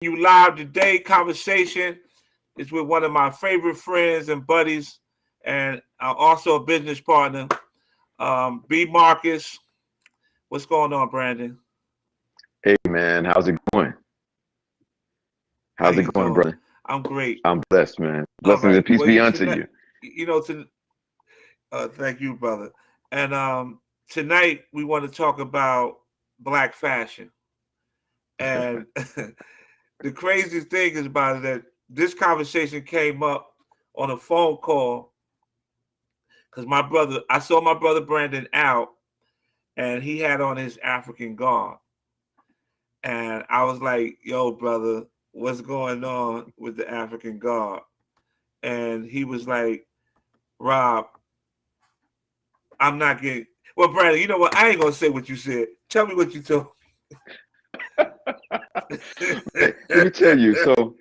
you live today. Conversation is with one of my favorite friends and buddies, and also a business partner, B. Marcus. What's going on, Brandon? Hey man, how's it going? How How's it you going, doing? brother? I'm great. I'm blessed, man. All Blessings right. and peace Well, be unto tonight, you. you know, thank you, brother. And tonight we want to talk about black fashion. And the crazy thing is about it that this conversation came up on a phone call because I saw my brother Brandon out, and he had on his African garb, and I was like, "Yo, brother, what's going on with the African garb?" And he was like, "Rob, I'm not getting." Well, Brandon, you know what? I ain't gonna say what you said. Tell me what you told. Hey, let me tell you. So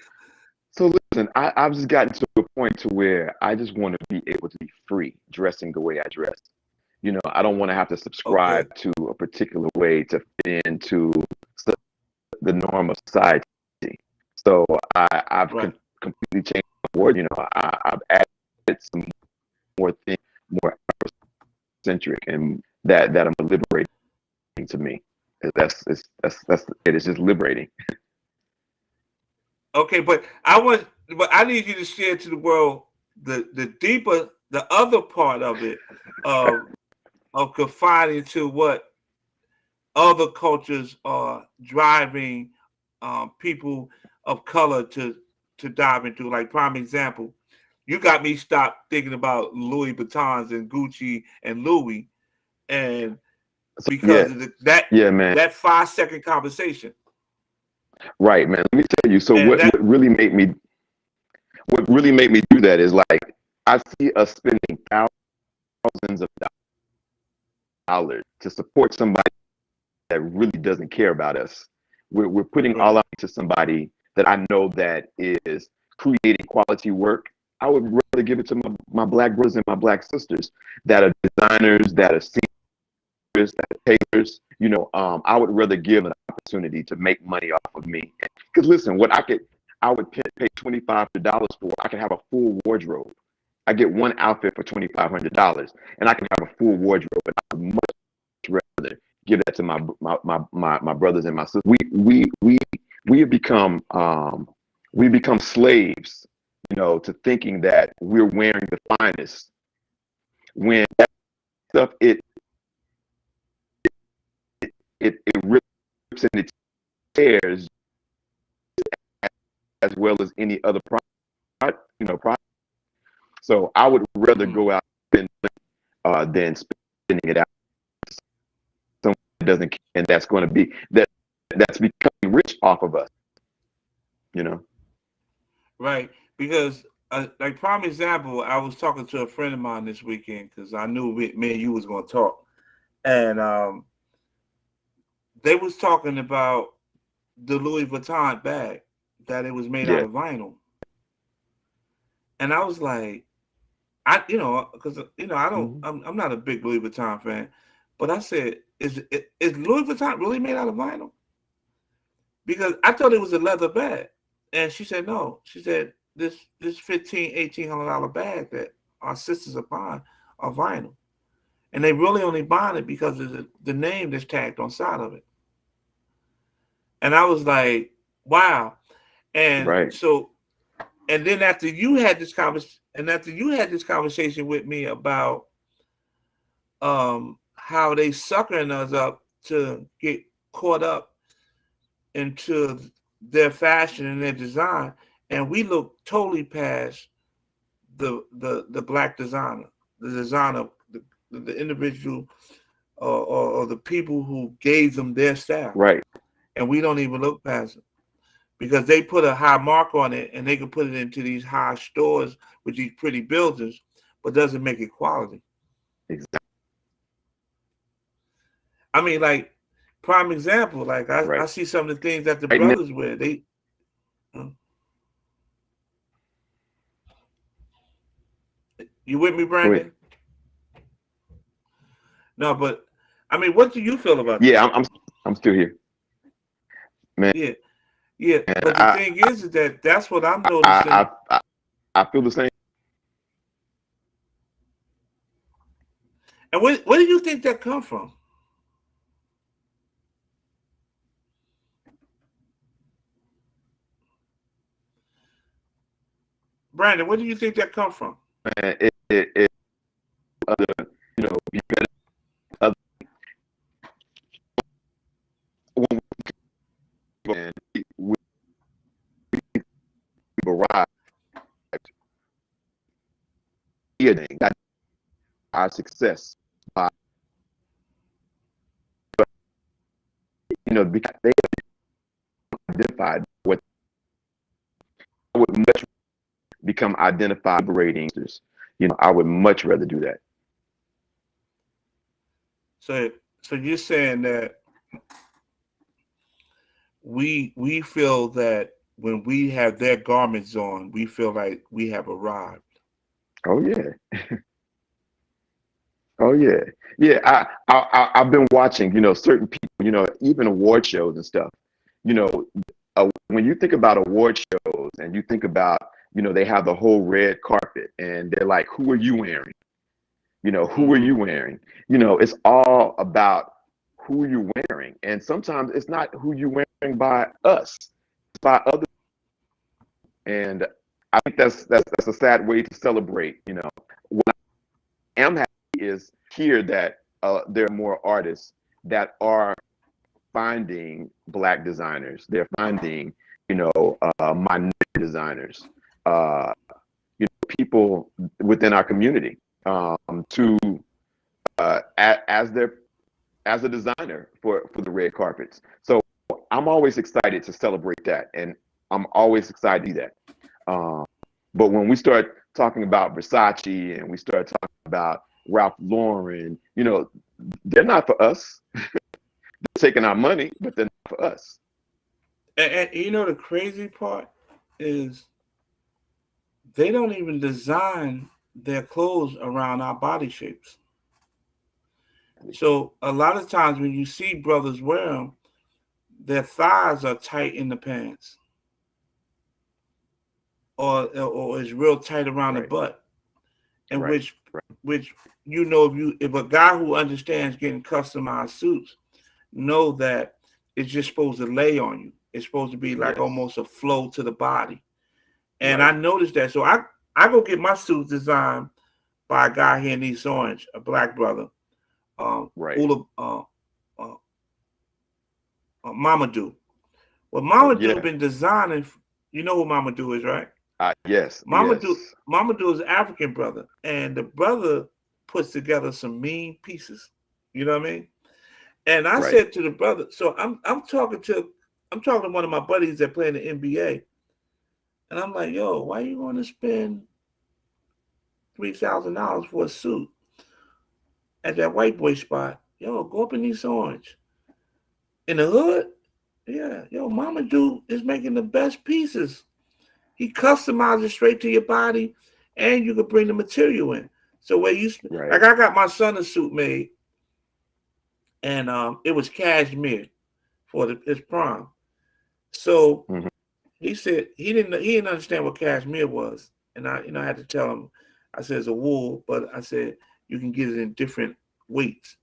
listen, I've just gotten to a point to where I just want to be able to be free dressing the way I dress. I don't want to have to Okay, subscribe to a particular way to fit into s- the norm of society. So I've right. completely changed my word. I've added some more things, more centric, and that I'm liberating to me. That's it. It's just liberating. Okay, but I need you to share to the world the deeper, the other part of it, of confining to what other cultures are driving people of color to dive into. Like prime example, you got me stopped thinking about Louis Vuittons and Gucci and Louis, and So because yeah, of yeah, man. that 5 second conversation, Right, man. Let me tell you. So and that what really made me do that is like I see us spending thousands of dollars to support somebody that really doesn't care about us. We're putting right, all out to somebody that I know that is creating quality work. I would rather give it to my black brothers and my black sisters that are designers, that are singers, that are tailors. I would rather give an opportunity to make money off of me. Because listen, I would pay $2,500 for. I can have a full wardrobe. I get one outfit for $2,500, and I can have a full wardrobe. And I would much rather give that to my brothers and my sisters. We have become slaves, to thinking that we're wearing the finest when that stuff it rips and it tears as well as any other product. So I would rather mm, go out and than spending it out someone that doesn't care, and that's going to be that's becoming rich off of us. You know. right, because like prime example, I was talking to a friend of mine this weekend because I knew me and you was going to talk, and they was talking about the Louis Vuitton bag that it was made out Yeah. of vinyl, and I was like, because I don't, Hmm. I'm not a big Louis Vuitton fan, but I said, is Louis Vuitton really made out of vinyl? Because I thought it was a leather bag, and she said no. She said this 1800 bag that our sisters are buying are vinyl, and they really only buying it because of the name that's tagged on side of it. And I was like, wow. And Right. so, and then after you had this conversation with me about how they suckering us up to get caught up into their fashion and their design, and we look totally past the black designer, the designer, the individual or the people who gave them their style, Right. and we don't even look past it because they put a high mark on it and they can put it into these high stores with these pretty buildings, but doesn't make it quality. Exactly. I mean, like prime example, like I Right. see some of the things that the Right now. brothers wear. Uh, you with me, Go ahead. Brandon? No, but I mean, what do you feel about Yeah, that? I'm still here, man. Yeah, Yeah, And but the thing is that that's what I'm noticing. I feel the same. And where do you think that come from? Brandon, where do you think that come from? It other, be better. Other, when and we arrive that our success by, because they identified what I would much become identified liberating. I would much rather do that. So you're saying that we feel that when we have their garments on, we feel like we have arrived. Oh yeah. Oh yeah. Yeah. I've been watching, certain people, even award shows and stuff. You know, when you think about award shows and you think about, they have the whole red carpet and they're like, who are you wearing? Who are you wearing? It's all about who you're wearing. And sometimes it's not who you're wearing by us, it's by others. And I think that's a sad way to celebrate. What I am happy is here that there are more artists that are finding Black designers. They're finding, minority designers, uh, people within our community to as a designer for the red carpets. So I'm always excited to celebrate that, and I'm always excited to do that. But when we start talking about Versace and we start talking about Ralph Lauren, they're not for us. They're taking our money, but they're not for us. And the crazy part is they don't even design their clothes around our body shapes. So a lot of times when you see brothers wear them, their thighs are tight in the pants, or is real tight around the Right. butt, and Right. which if a guy who understands getting customized suits know that it's just supposed to lay on you. It's supposed to be like Yes. almost a flow to the body. And Right. I noticed that. So I go get my suits designed by a guy here in East Orange, a Black brother, Right. Ula, Mamadou. Well, Oh Mamadou yeah. been designing. You know who Mamadou is, right? Yes. Mamadou Yes. Mamadou is an African brother, and the brother puts together some mean pieces. You know what I mean? And I Right. said to the brother, so I'm talking to one of my buddies that play in the NBA, and I'm like, yo, why you going to spend $3,000 for a suit at that white boy spot? Yo, go up in East Orange. In the hood, yeah, yo, Mama Dude is making the best pieces. He customizes straight to your body, and you could bring the material in. So where you Right. like, I got my son a suit made, and it was cashmere for his prom. So Mm-hmm. he said he didn't understand what cashmere was, and I had to tell him. I said it's a wool, but I said you can get it in different weights.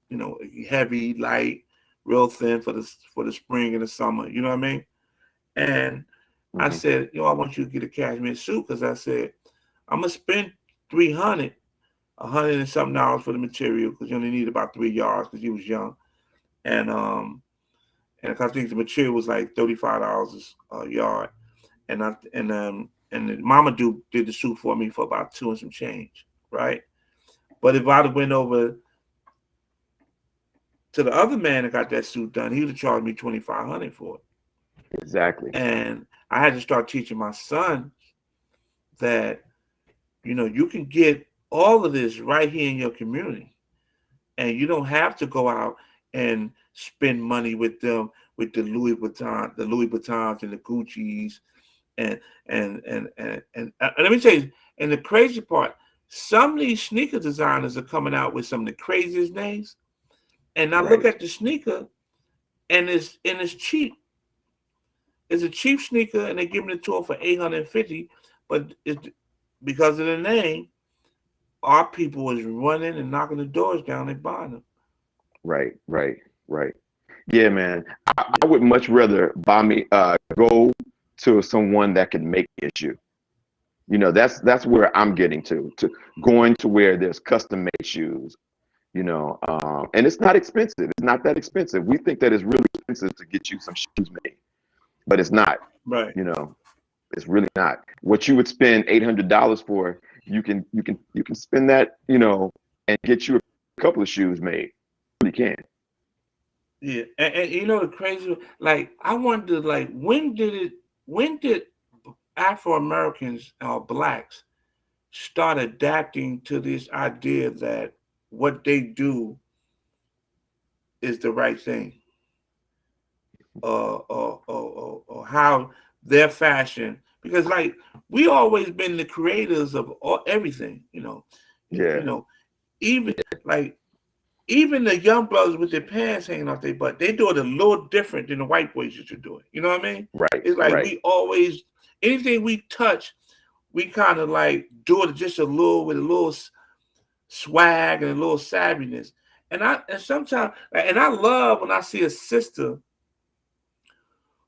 Heavy, light, real thin for the spring and the summer. You know what I mean? And I Mm-hmm. said, I want you to get a cashmere suit because I said I'm gonna spend 300, $100 and something dollars for the material because you only need about 3 yards because he was young, and I think the material was like $35 a yard, and the Mama Duke did the suit for me for about 2 and some change, right? But if I'd have went over to the other man that got that suit done, he would have charged me $2,500 for it. Exactly. And I had to start teaching my son that you can get all of this right here in your community, and you don't have to go out and spend money with them with the Louis Vuittons and the Gucci's and let me tell you, and the crazy part, some of these sneaker designers are coming out with some of the craziest names, and I look Right. at the sneaker and it's cheap, It's a cheap sneaker, and they're giving it to him for $850. But it's because of the name, our people is running and knocking the doors down and buying them. Right, right, right. Yeah, man. I would much rather buy me go to someone that can make me a shoe. You know, that's where I'm getting to going to where there's custom made shoes. You know, and it's not expensive. It's not that expensive. We think that it's really expensive to get you some shoes made, but it's not. Right. You know, it's really not. What you would spend $800 for, you can spend that, you know, and get you a couple of shoes made. You can. Yeah, and you know the crazy, like I wonder, like when did Afro Americans or blacks start adapting to this idea that what they do is the right thing, or how their fashion, because like we always been the creators of everything, you Yeah, know, even like even the young brothers with their pants hanging off their butt, they do it a little different than the white boys used to do it. You know what I mean? right, It's like right, we always, anything we touch, we kind of like do it just a little with a little swag and a little savviness. And sometimes, and I love when I see a sister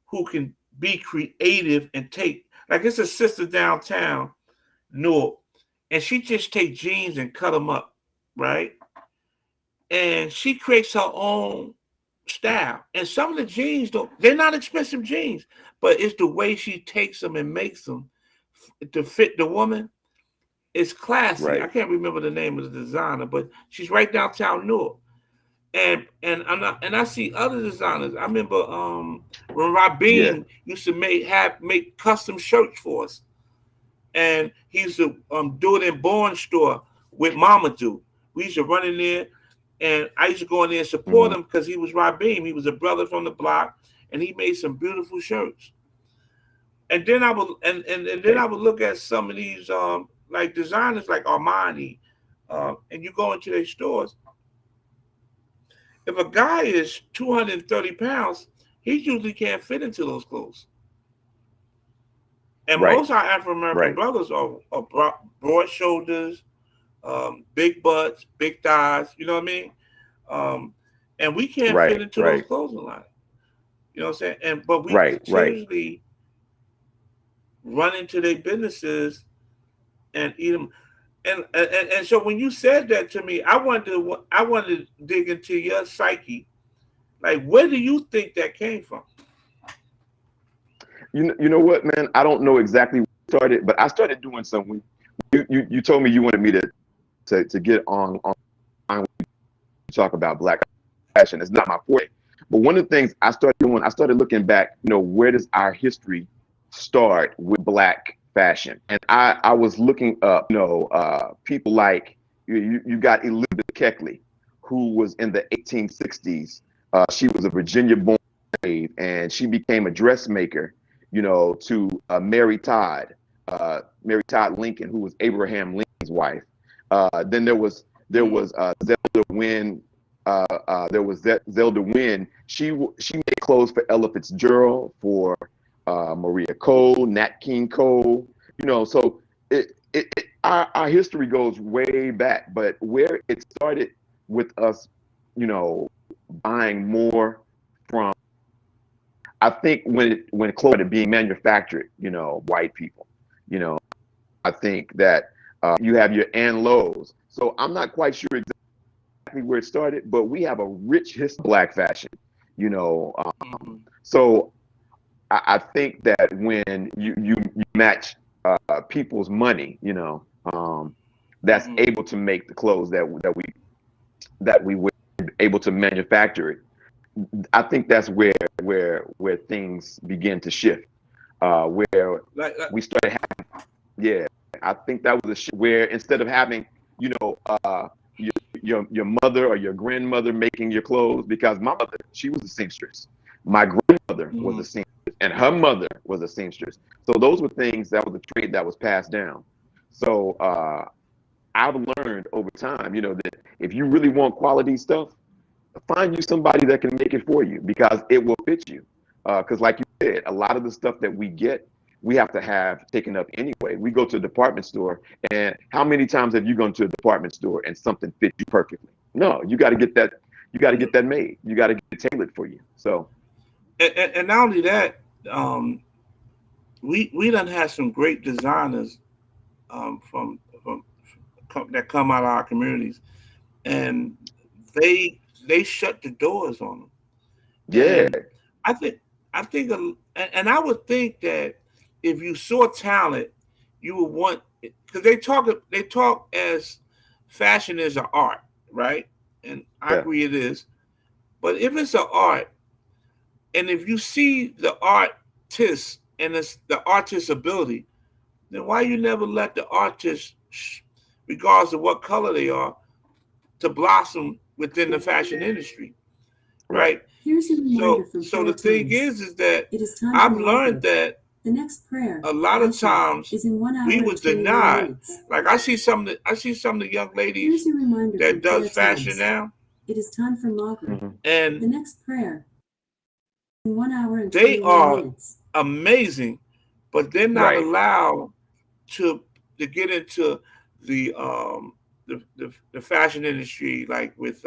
who can be creative and take, like it's a sister downtown, Newark, and she just take jeans and cut them up, right? And she creates her own style. And some of the jeans they're not expensive jeans, but it's the way she takes them and makes them to fit the woman. It's classy. I right. can't remember the name of the designer, but she's right downtown Newark. And I see other designers. I remember when Yeah. Rabin used to make custom shirts for us, and he used to do it in Born store with Mamadou. We used to run in there, and I used to go in there and support Hmm. him because he was Rabin. He was a brother from the block, and he made some beautiful shirts. And then I would and then Right, I would look at some of these like designers like Armani, and you go into their stores. If a guy is 230 pounds, he usually can't fit into those clothes. And right, most of our African American right, brothers are broad shoulders, big butts, big thighs. You know what I mean? Um, and we can't fit right, into those right, clothes a lot. You know what I'm saying? But we right, right. continuously run into their businesses and eat them. And so when you said that to me, I wanted to dig into your psyche. Like, where do you think that came from? You know what, man? I don't know exactly what started, but I started doing something. You told me you wanted me to get on talk about black fashion. It's not my forte. But one of the things I started doing, I started looking back, you know, where does our history start with black fashion? And I was looking up, you know, people like you got Elizabeth Keckley, who was in the 1860s. She was a Virginia born slave, and she became a dressmaker, you know, to Mary Todd Lincoln, who was Abraham Lincoln's wife. Then there Mm-hmm. was Zelda Wynn. There was Zelda Wynn. She made clothes for Ella Fitzgerald, for Maria Cole, Nat King Cole. You know, so our history goes way back, but where it started with us, you know, buying more from, I think when clothes started being manufactured, you know, white people, you know, I think that you have your Ann Lowe's. So I'm not quite sure exactly where it started, but we have a rich history of black fashion, you know. Mm-hmm. So I think that when you match people's money, you know, that's Mm-hmm. able to make the clothes that we were able to manufacture it. I think that's where things begin to shift. Where Like we started having, yeah, I think that was a shift where instead of having, you know, your your mother or your grandmother making your clothes, because my mother, she was a seamstress. My grandmother was mm-hmm. a seamstress, and her mother was a seamstress. So those were things that was a trade that was passed down. So I've learned over time, you know, that if you really want quality stuff, find you somebody that can make it for you because it will fit you. Because like you said, a lot of the stuff that we get, we have to have taken up anyway. We go to a department store, and how many times have you gone to a department store and something fits you perfectly? No, you got to get that. You got to get that made. You got to get it tailored for you. So, and not only that, we done had some great designers from that come out of our communities, and they shut the doors on them. yeah, And I think, and I would think that if you saw talent, you would want, because they talk as fashion is an art, right? And I yeah, agree it is. But if it's an art, and if you see the artist and it's the artist's ability, then why you never let the artist, regardless of what color they are, to blossom within the fashion industry, right, right? So the thing is that I've learned that the next prayer a lot of times is in 1 hour we and was 21 denied. minutes. Like I see some of the young ladies Here's your reminder that from does prayer fashion times. now, It is time for mockery. mm-hmm. The and next prayer in 1 hour and they 21 are minutes. amazing, but they're not Right, allowed to get into the the fashion industry, like with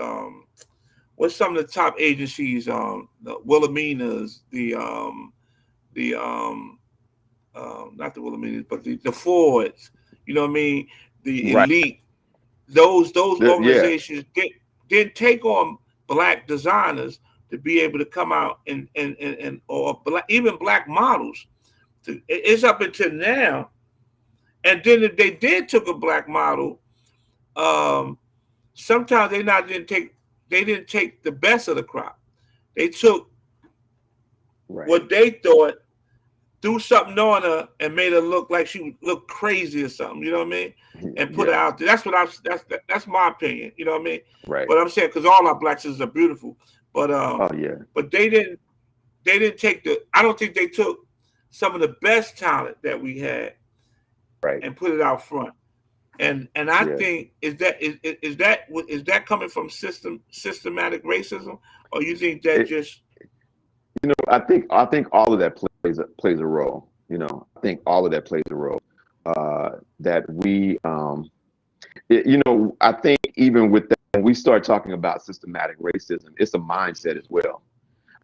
what's some of the top agencies, the Wilhelmina's, the not the Wilhelmina's, but the Fords, you know what I mean, the right, Elite, those yeah, organizations didn't take on black designers to be able to come out and or black, even black models. It's up until now. And then if they did took a black model, um, sometimes they didn't take the best of the crop. They took right, what they thought, threw something on her and made her look like she would look crazy or something. You know what I mean? And put her yeah, out there. That's my opinion. You know what I mean? right. But I'm saying because all our black sisters are beautiful, Oh yeah, but they didn't take the. I don't think they took some of the best talent that we had right, and put it out front. And I yeah. think is that coming from systematic racism, or you think that It, just I think all of that plays a role. I think all of that plays a role. That we, I think even with that, when we start talking about systematic racism, it's a mindset as well.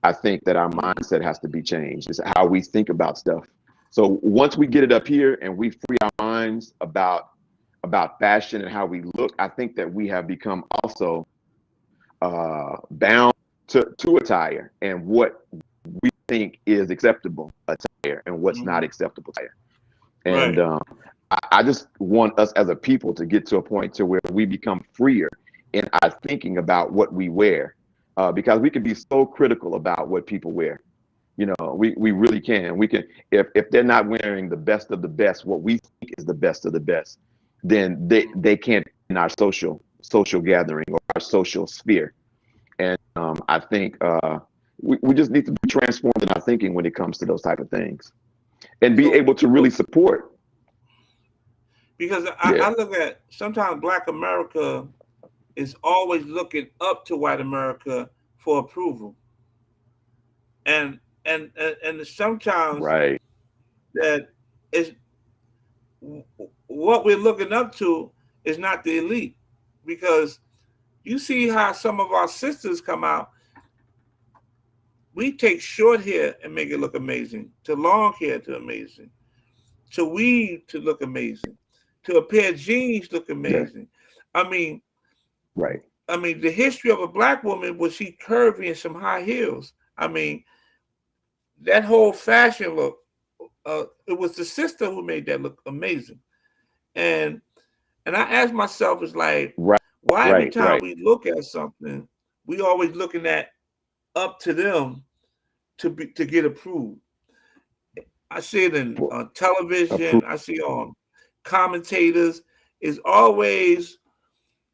I think that our mindset has to be changed. It's how we think about stuff. So once we get it up here and we free our minds about fashion and how we look, I think that we have become also bound to attire and what we think is acceptable attire and what's not acceptable attire. And right? I just want us as a people to get to a point to where we become freer in our thinking about what we wear, because we can be so critical about what people wear. We really can. We can, if they're not wearing the best of the best, what we think is the best of the best, then they can't be in our social gathering or our social sphere. And I think we just need to be transformed in our thinking when it comes to those type of things, and be able to really support. Because Yeah, I look at sometimes Black America is always looking up to white America for approval, and sometimes right, that is what we're looking up to is not the elite, because you see how some of our sisters come out. We take short hair and make it look amazing, to long hair to amazing, to weave to look amazing, to a pair of jeans look yeah, amazing. I mean, right, the history of a black woman was she curvy and some high heels. I mean, that whole fashion look, it was the sister who made that look amazing. And I ask myself, it's like, right, why every right, time right. we look at something, we always looking at up to them to get approved. I see it in Well, television. approve. I see on commentators is always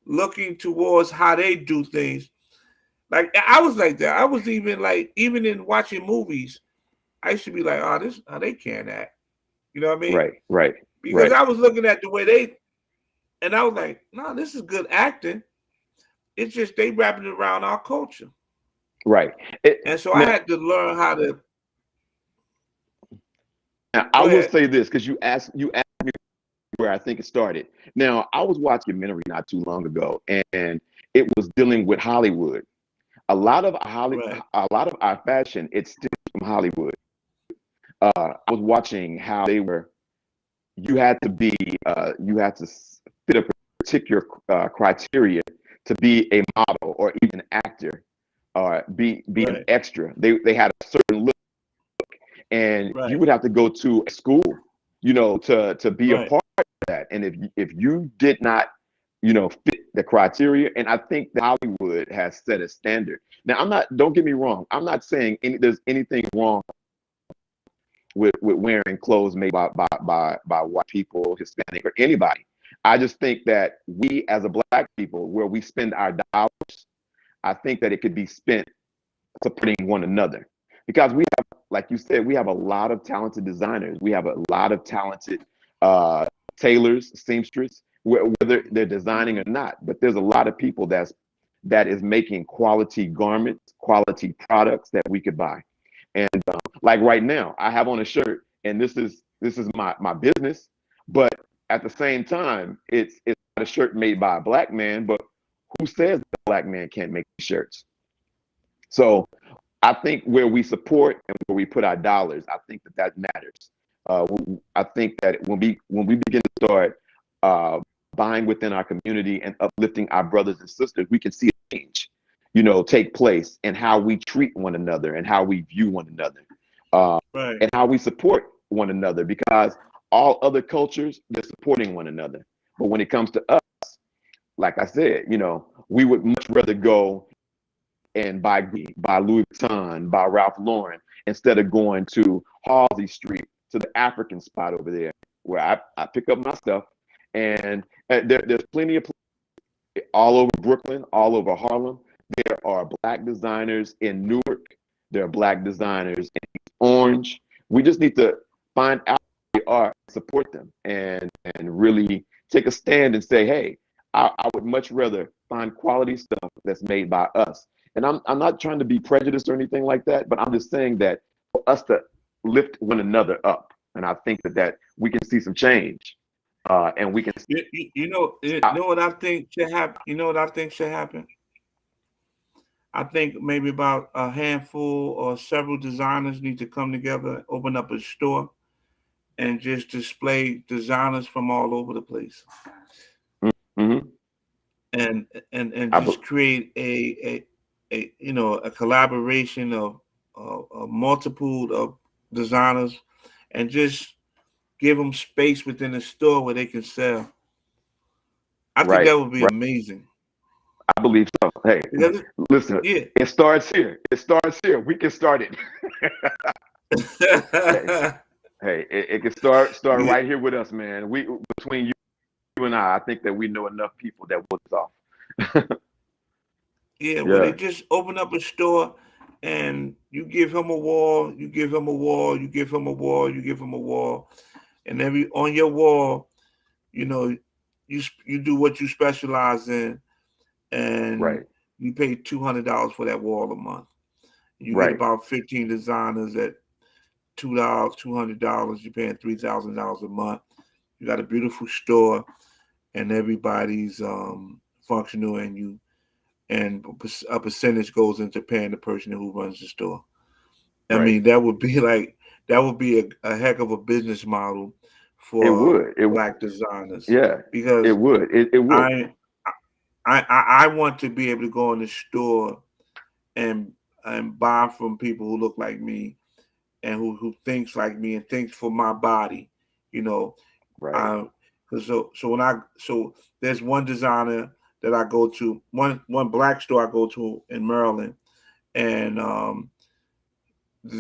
looking towards how they do things. Like I was like that. I was even in watching movies. I used to be like, oh, they can't act. You know what I mean? Right, right, Because right, I was looking at the way they, and I was like, no, this is good acting. It's just they wrapping it around our culture. right. It, And so I now, had to learn how to Now, I Go will ahead. say this because you asked me where I think it started. Now, I was watching a documentary not too long ago, and it was dealing with Hollywood. A lot of Right. a lot of our fashion, it stems from Hollywood. I was watching how they were. You had to be, you had to fit a particular criteria to be a model or even an actor or be an Right. extra. They had a certain look, and you Right. would have to go to a school, to be a Right. part of that. And if you did not, fit the criteria, and I think that Hollywood has set a standard. Now, I'm not. Don't get me wrong. I'm not saying there's anything wrong with wearing clothes made by white people, Hispanic, or anybody. I just think that we as a black people, where we spend our dollars, I think that it could be spent supporting one another. Because we have, like you said, we have a lot of talented designers. We have a lot of talented uh, tailors, seamstresses, whether they're designing or not. But there's a lot of people that is making quality garments, quality products that we could buy. And like right now, I have on a shirt, and this is my business. But at the same time, it's not a shirt made by a black man. But who says the black man can't make shirts? So I think where we support and where we put our dollars, I think that matters. I think that when we begin to start uh, buying within our community and uplifting our brothers and sisters, we can see a change, take place in how we treat one another and how we view one another, Right. and how we support one another. Because all other cultures, they're supporting one another, but when it comes to us, like I said, we would much rather go and buy Louis Vuitton, buy Ralph Lauren, instead of going to Halsey Street to the African spot over there where I pick up my stuff. And there's plenty of all over Brooklyn, all over Harlem. There are black designers in Newark. There are black designers in Orange. We just need to find out who they are, support them, and really take a stand and say, hey, I would much rather find quality stuff that's made by us. And I'm not trying to be prejudiced or anything like that, but I'm just saying that for us to lift one another up, and I think that we can see some change, and we can You know what I think should happen. You know what I think should happen. I think maybe about a handful or several designers need to come together, open up a store, and just display designers from all over the place, mm-hmm. and I, just create a collaboration of a multiple of designers, and just give them space within the store where they can sell. I think right, that would be right. amazing. I believe so. Hey, Because listen, yeah. it starts here. It starts here. We can start it. Hey, hey, it can start Yeah, right here with us, man. We between you and I think that we know enough people that will off. yeah, where they Yeah, just open up a store and you give him a wall, you give him a wall, you give him a wall, you give him a wall, and every on your wall, you know, you do what you specialize in, and right, you pay $200 for that wall a month. You get right, about 15 designers at $2, $200. You're paying $3,000 a month. You got a beautiful store, and everybody's functional, and a percentage goes into paying the person who runs the store. I right. mean, that would be a heck of a business model It for would. black designers, Yeah, it because would. It would. I I want to be able to go in the store and buy from people who look like me and who thinks like me and thinks for my body, you know. Right. Uh, so there's one designer that I go to, one black store I go to in Maryland, and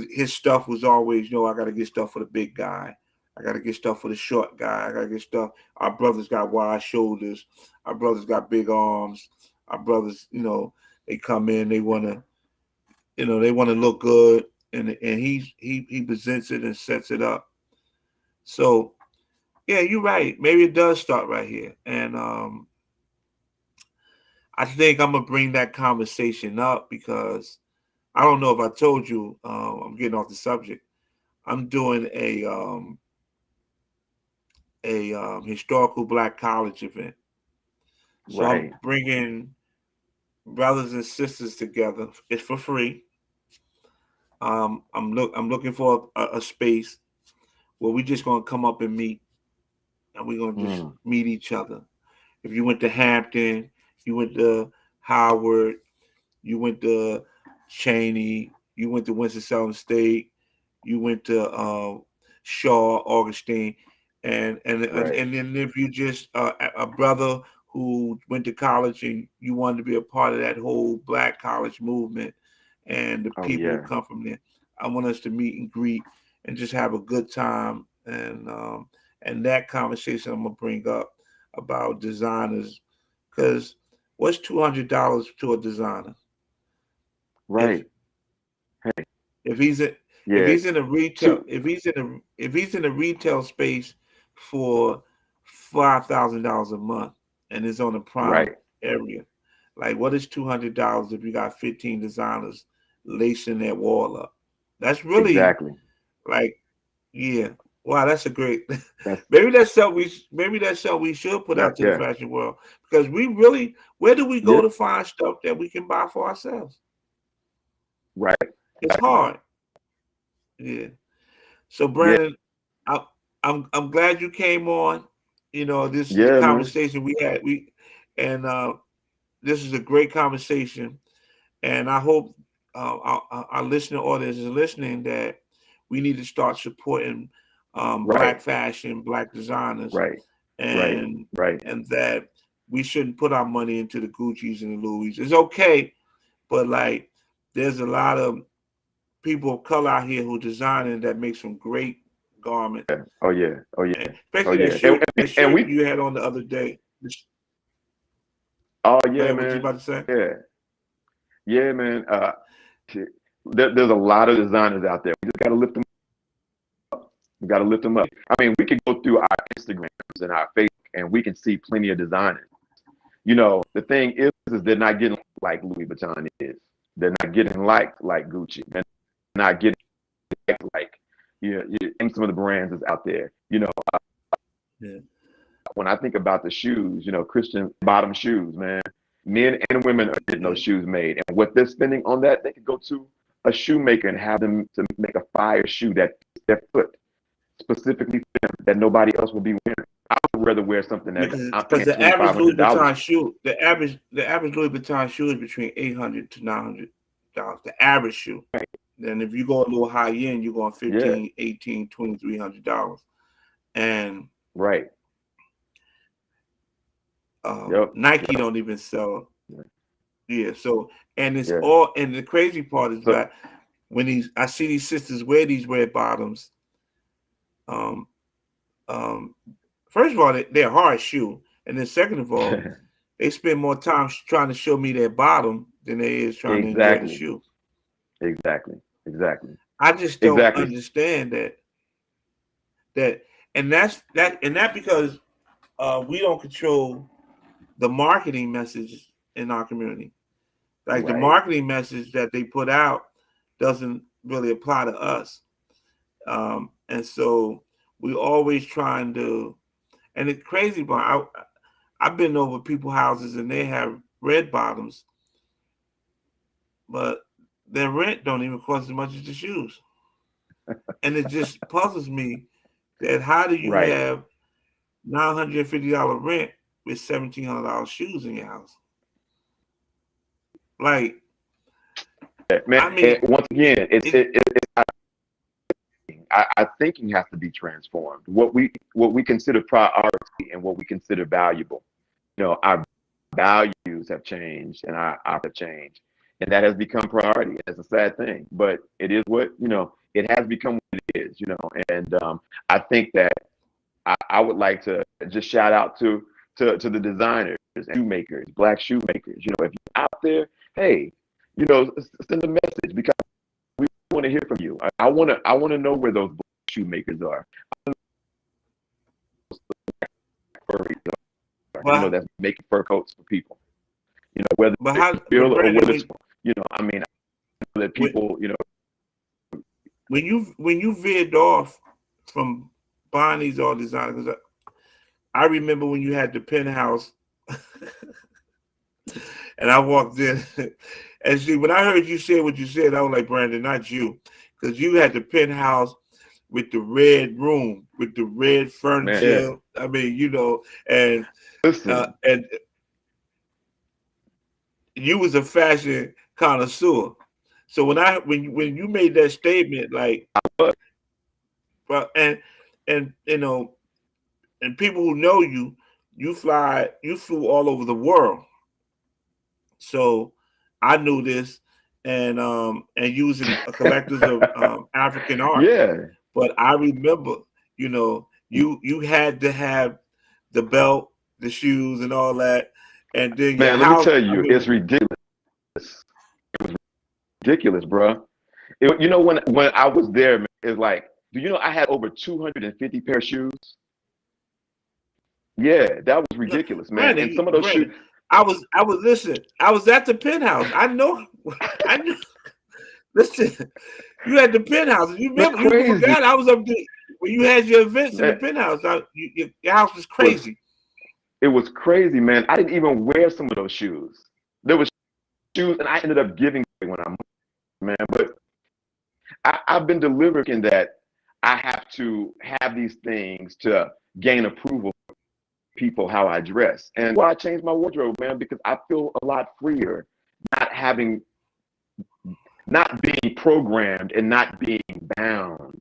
his stuff was always, I got to get stuff for the big guy. I got to get stuff for the short guy. I got to get stuff. Our brothers got wide shoulders. Our brothers got big arms. Our brothers, they come in. They want to look good, and he presents it and sets it up. So yeah, you're right. Maybe it does start right here, and I think I'm gonna bring that conversation up because I don't know if I told you. I'm getting off the subject. I'm doing a historical Black college event. So I'm Right. bringing brothers and sisters together. It's for free. I'm looking for a space where we're just gonna come up and meet, and we're gonna just Mm. meet each other. If you went to Hampton, you went to Howard, you went to Cheney, you went to Winston-Salem State, you went to Shaw, Augustine, Right. and then if you just a brother who went to college and you wanted to be a part of that whole Black college movement, and the Oh people who yeah. come from there, I want us to meet and greet and just have a good time, and that conversation I'm gonna bring up about designers, because what's $200 to a designer? If Right. Hey. if he's a, if Yeah. he's in a retail Two. if he's in a retail space for $5,000 a month and is on a prime Right. area, like what is $200 if you got 15 designers lacing that wall up? That's really Exactly. like, yeah. Wow, that's a great. That's Maybe that's something we should put that. out to the Yeah. fashion world, because we really, where do we go Yeah. to find stuff that we can buy for ourselves? Right. It's Exactly. hard. Yeah. So Yeah. Brandon, I, I'm glad you came on. You know, this is the Yeah, man. conversation we had. And this is a great conversation, and I hope our listening audience is listening, that we need to start supporting Right. Black fashion, Black designers, Right. Right. and Right. that we shouldn't put our money into the Gucci's and the Louis. It's okay, but like, there's a lot of people of color out here who designing that make some great garments, Yeah. Oh yeah. Oh and yeah. Oh especially yeah. that And shirt we. you had on the other day. Oh Go yeah, ahead, what you man. about to say? Yeah. Yeah, man. There's a lot of designers out there. We just gotta lift them. We gotta lift them up. I mean, we can go through our Instagrams and our Facebook, and we can see plenty of designers. You know, the thing is they're not getting like Louis Vuitton is. They're not getting like Gucci. They're not getting like and some of the brands that's out there. You know, Yeah. when I think about the shoes, you know, Christian bottom shoes, man, men and women are getting Yeah. those shoes made, and what they're spending on that, they could go to a shoemaker and have them to make a fire shoe that fits their foot specifically for them, that nobody else will be wearing. I would rather wear something that I'm Because paying the twenty average five Louis hundred dollars. Vuitton shoe, the average Louis Vuitton shoe is between $800 to $900. The average shoe. Right. Then if you go a little high end, you're going Yeah. 15, 18, $2,300. And Right. Yep. Nike Yep. don't even sell. Yeah. Yeah. So, and it's Yeah. all, and the crazy part is So that when I see these sisters wear these red bottoms, um, um, first of all, they're a hard shoe, and then second of all, they spend more time trying to show me their bottom than they is trying to enjoy the exactly. shoe. Exactly. Exactly. I just don't Exactly. understand that, and that because we don't control the marketing message in our community. Like, the Right. marketing message that they put out doesn't really apply to us, and so we always trying to. And it's crazy, but I've been over people's houses and they have red bottoms, but their rent don't even cost as much as the shoes. And it just puzzles me that how do you Right. have $950 rent with $1,700 shoes in your house? Like, Man, I mean, once again, it, our thinking has to be transformed. What we consider priority and what we consider valuable. You know, our values have changed and our have changed, and that has become priority. It's a sad thing, but it is what, you know. It has become what it is. You know, and I think that I would like to just shout out to the designers and shoemakers, Black shoemakers. You know, if you're out there, hey, you know, send a message, because we want to hear from you. I want to know where those Black shoemakers are. You know, but that's making fur coats for people. You know, whether but it's real or Brandon, whether it's, you know, I mean, I know that with, people, you know, when you veered off from Bonnie's all design, because I remember when you had the penthouse, and I walked in, and see when I heard you say what you said, I was like, Brandon, not you, because you had the penthouse with the red room, with the red furniture. Man, I mean, you know, and listen, and you was a fashion connoisseur. So when you made that statement, like, well, and you know, and people who know you, you flew all over the world. So I knew this, and using a collectors of African art. yeah, But I remember, you know, you had to have the belt, the shoes, and all that, and then your man. Let me house. tell I you, it's mean, ridiculous. It was ridiculous, bro. You know, when I was there, man, it's like, do you know I had over 250 pair of shoes? Yeah, that was ridiculous, man. And some of those shoes, Brandon, I was listen. I was at the penthouse. I know, I knew. Listen, you had the penthouse. You man, remember? You crazy. forgot I was up there when you had your events in the Man, penthouse. Your house was was crazy. it was crazy, man. I didn't even wear some of those shoes. There was shoes, and I ended up giving away when I'm man. But I've been deliberate in that I have to have these things to gain approval from people how I dress, and why I changed my wardrobe, man, because I feel a lot freer, not having, not being programmed and not being bound.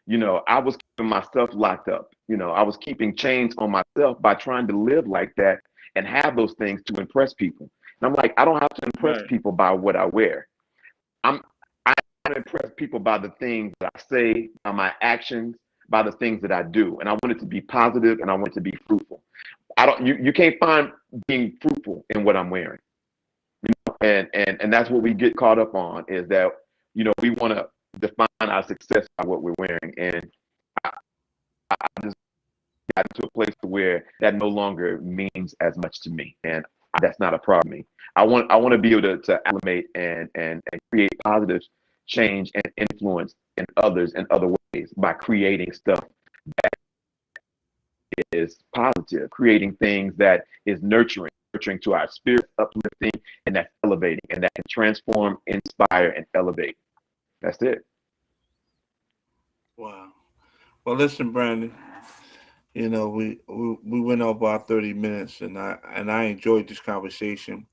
You know, I was keeping myself locked up. You know, I was keeping chains on myself by trying to live like that and have those things to impress people. And I'm like, I don't have to impress Right. people by what I wear. I'm I impress people by the things that I say, by my actions, by the things that I do. And I want it to be positive and I want it to be fruitful. I don't you can't find being fruitful in what I'm wearing. And that's what we get caught up on is that, you know, we want to define our success by what we're wearing. And I, I just got to a place where that no longer means as much to me. And that's not a problem to me. I want to be able to acclimate and create positive change and influence in others in other ways by creating stuff that is positive, creating things that is nurturing to our spirit, uplifting, and that's elevating, and that can transform, inspire, and elevate. That's it. Wow. Well, listen, Brandon. You know, we went over our 30 minutes, and I enjoyed this conversation.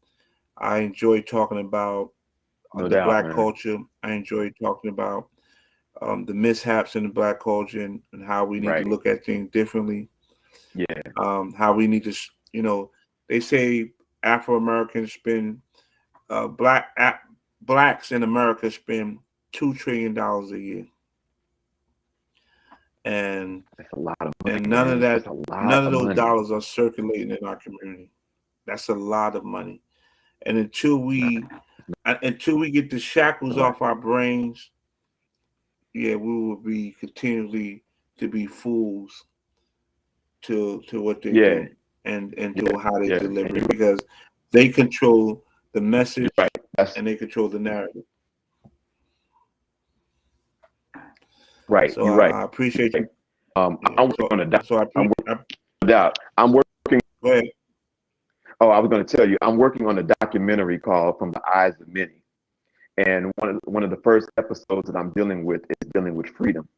I enjoyed talking about No the doubt, black man. culture. I enjoyed talking about the mishaps in the black culture and how we need to Right. look at things differently. Yeah. How we need to, you know, they say Afro Americans spend blacks in America spend $2 trillion a year, and That's a lot of money, and man. That's a lot none of of those money. dollars are circulating in our community. That's a lot of money, and until we get the shackles Right. off our brains, yeah, we will be continually to be fools to what they Yeah. do and Yeah. to how they Yeah. And deliver it because they control the you're message right. That's and they control the narrative. right. So You're right. I appreciate Right. you. Yeah. I'm working on a doc. So I I'm appreciate. working on a doc. I'm working. Go ahead. Oh, I was going to tell you, I'm working on a documentary called "From the Eyes of Many," and one of the first episodes that I'm dealing with is dealing with freedom.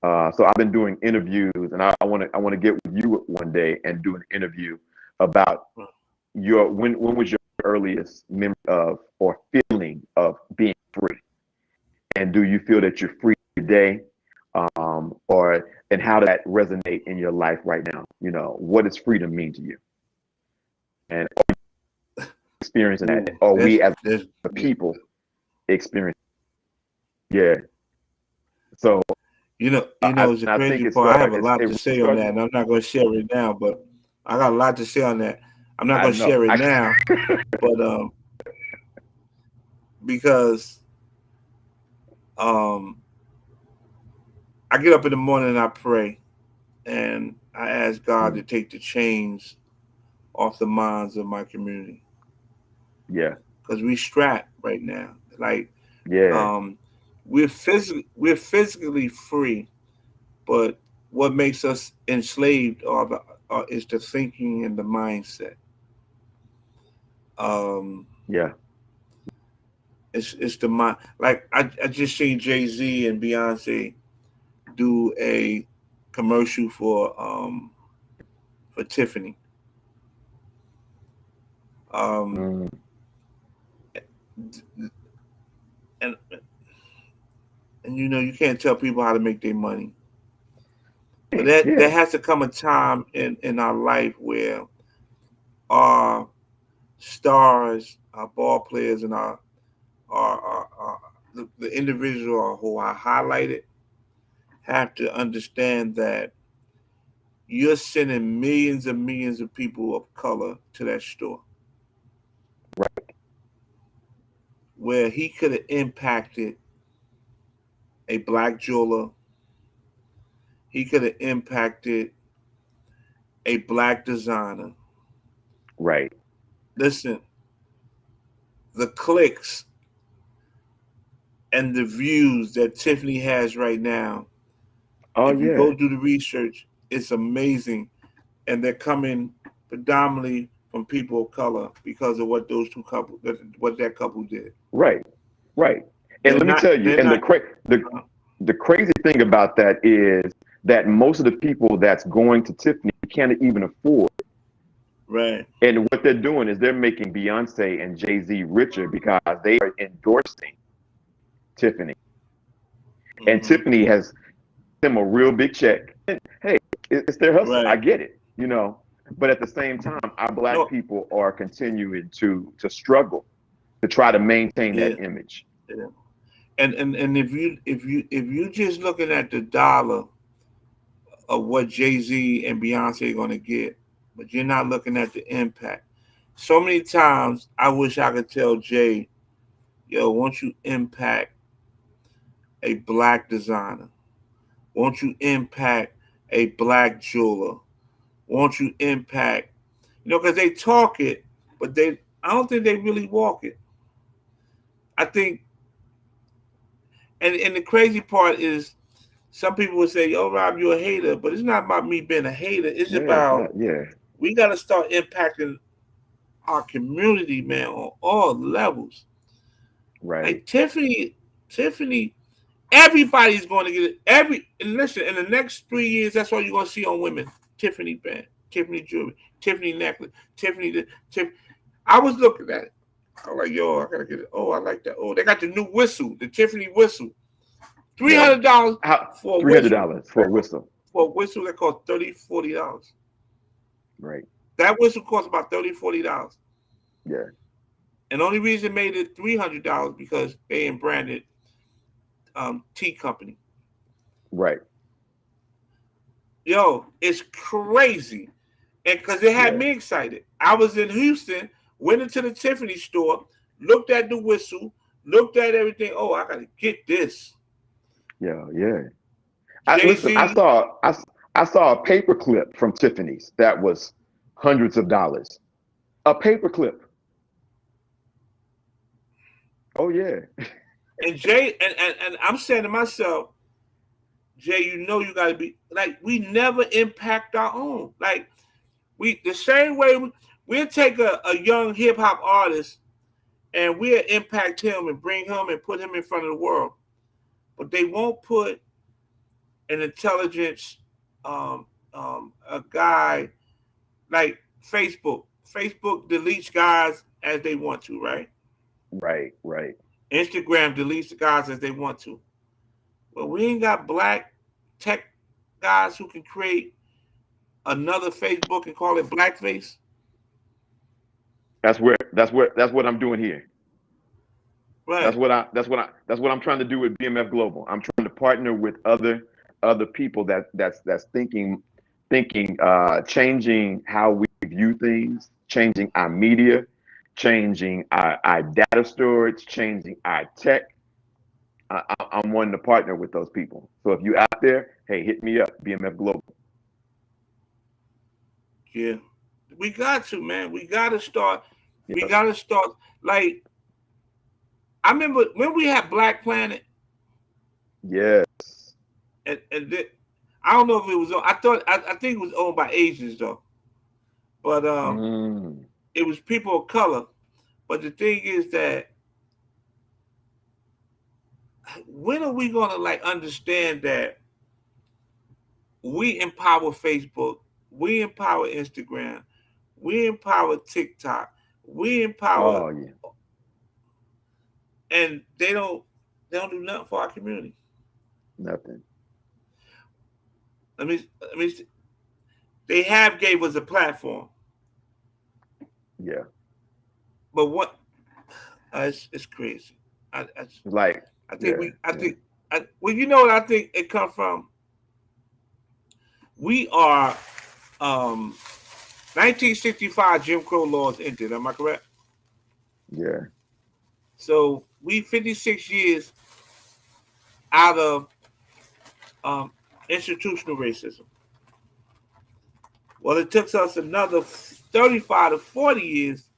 So I've been doing interviews, and I want to get with you one day and do an interview about your when was your earliest memory of or feeling of being free, and do you feel that you're free today, or and how does that resonate in your life right now? You know, what does freedom mean to you, and experiencing that, Ooh, or we as that's a people experience? Yeah. So it's a I think crazy it part. I have started. a lot It to really say on started. that, and I'm not going to share it now. But I got a lot to say on that. I'm not I going to know. share it now, but because um, I get up in the morning and I pray, and I ask God to Mm, take the chains off the minds of my community yeah. because we strapped right now. Like Yeah. um, we're physically free, but what makes us enslaved is the thinking and the mindset. Um, Yeah. it's the mind. Like I just seen Jay-Z and Beyonce do a commercial for Tiffany. Um, Mm. and and you know you can't tell people how to make their money, but that there Yeah. has to come a time in our life where our stars, our ball players, and our the individual who I highlighted have to understand that you're sending millions of people of color to that store Right. where he could have impacted a black jeweler, he could have impacted a black designer. Right. Listen, the clicks and the views that Tiffany has right now, Oh if you go yeah. do the research, it's amazing. And they're coming predominantly from people of color because of what those two couple, what that couple did. Right. Right. And They're let me not, tell you, they're and not, the crazy thing about that is that most of the people that's going to Tiffany can't even afford. right. And what they're doing is they're making Beyonce and Jay-Z richer because they are endorsing Tiffany. And Hmm. Tiffany has them a real big check. And hey, it's their hustle. I Right. get it, you know. But at the same time, our black No, people are continuing to struggle to try to maintain yeah, that image. yeah. And if you just looking at the dollar of what Jay Z and Beyonce are gonna get, but you're not looking at the impact. So many times I wish I could tell Jay, yo, won't you impact a black designer? Won't you impact a black jeweler? Won't you impact, because they talk it, but I don't think they really walk it. I think, and the crazy part is, some people would say, "Yo, Rob, you're a hater," but it's not about me being a hater. It's Yeah, it's about not. Yeah, we got to start impacting our community, man, on all levels. right. Like Tiffany, everybody's going to get it. And listen, in the next 3 years, that's all you're going to see on women: Tiffany band, Tiffany jewelry, Tiffany necklace, Tiffany. I was looking at it. I was like, yo, I gotta get it. Oh, I like that. Oh, they got the new whistle, the Tiffany whistle. Three Yeah. hundred dollars How for a whistle. $300 for a whistle. For a whistle that costs $30, $40. Right. That whistle costs about $30, $40. Yeah. And the only reason it made it $300 because they ain't branded tea company. Right. Yo, it's crazy. And because it had Yeah. me excited. I was in Houston, went into the Tiffany store, looked at the whistle, looked at everything. Oh, I gotta get this. Yeah. Yeah. Jay Listen, Z, I saw a paper clip from Tiffany's that was hundreds of dollars. A paper clip. Oh yeah. and Jay, and I'm saying to myself, Jay, you gotta be like, we never impact our own. Like, we the same way we'll take a young hip hop artist and we'll impact him and bring him and put him in front of the world. But they won't put an intelligence, a guy like Facebook. Facebook deletes guys as they want to, right? Right. Right. Instagram deletes the guys as they want to. But we ain't got black tech guys who can create another Facebook and call it blackface. That's what I'm doing here. Right. That's what I'm trying to do with BMF Global. I'm trying to partner with other people that's thinking changing how we view things, changing our media, changing our data storage, changing our tech. I'm wanting to partner with those people. So if you out there, hey, hit me up, BMF Global. Yeah. We got to, man. We gotta start. Yep. Like, I remember when we had Black Planet. Yes. And I don't know if it was. I think it was owned by Asians though. But it was people of color. But the thing is that when are we gonna like understand that we empower Facebook, we empower Instagram, we empower TikTok, we empower, Oh yeah. and they don't do nothing for our community. Nothing. Let me. They have gave us a platform, Yeah. but what? It's crazy. Like, I think yeah, we. I yeah. think. Well, you know what I think it come from. We are 1965 Jim Crow laws ended. Am I correct? Yeah. So we 56 years out of institutional racism. Well, it took us another 35 to 40 years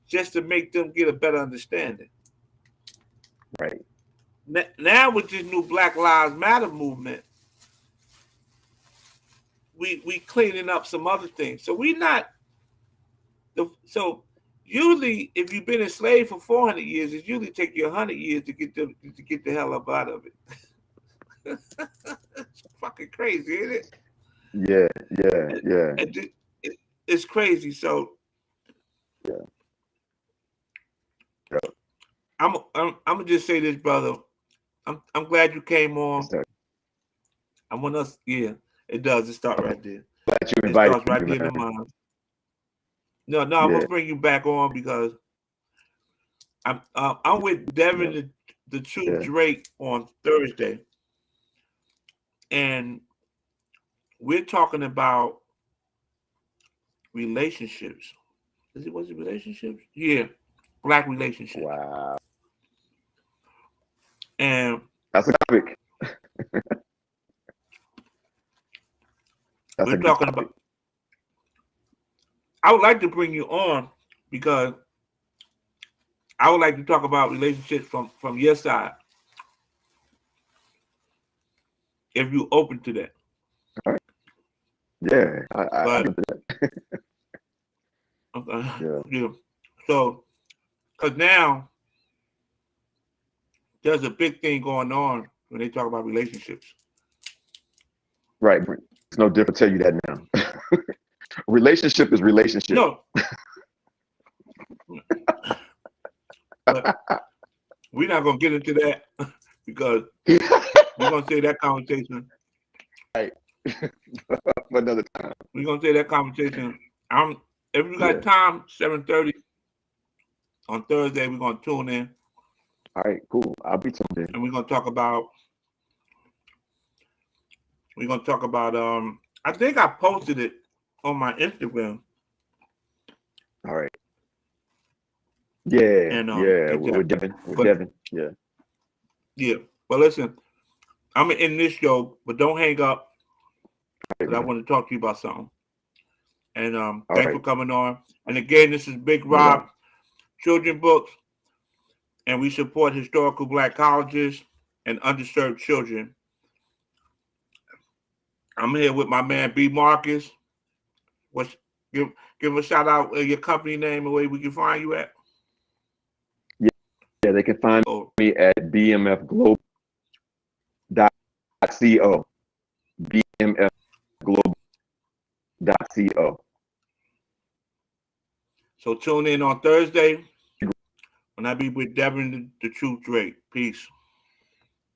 just to make them get a better understanding. Right. Now with this new Black Lives Matter movement, we cleaning up some other things. So we not so usually if you've been enslaved for 400 years, it usually take you 100 years to get the hell up out of it. It's fucking crazy, isn't it? Yeah, yeah. It's crazy. So Yeah. Yeah. I'm gonna just say this, brother. I'm glad you came on. I want us. Yeah, it does. It starts right there. Glad you It invited starts right me, there in the man. mind. No, I'm gonna bring you back on because I'm with Devin the True Drake on Thursday, and we're talking about relationships. Was it relationships? Yeah, Black relationships. Wow. And that's a topic. That's we're talking about. I would like to bring you on because I would like to talk about relationships from your side. If you're open to that. All right. Yeah, I get that. Yeah. So, because now there's a big thing going on when they talk about relationships. Right. It's no different. Tell you that now. Relationship is relationship. No. But we're not gonna get into that because we're gonna say that conversation. Right. For another time. We're gonna say that conversation. If you got time, 7:30 on Thursday, we're gonna tune in. All right, cool. I'll be tuned in. And we're gonna talk about. I think I posted it on my Instagram. All right. Yeah. And with Devin. Devin. Yeah. Yeah. But listen, I'm gonna end this show, but don't hang up. Because I want to talk to you about something. And thanks for coming on. And again, this is Big Rob, Children Books, and we support historical Black colleges and underserved children. I'm here with my man B Marcus. Give a shout out your company name and where we can find you at. Yeah, they can find me at bmfglobal.co. bmfglobal.co. So tune in on Thursday when I be with Devin the True Drake. Peace.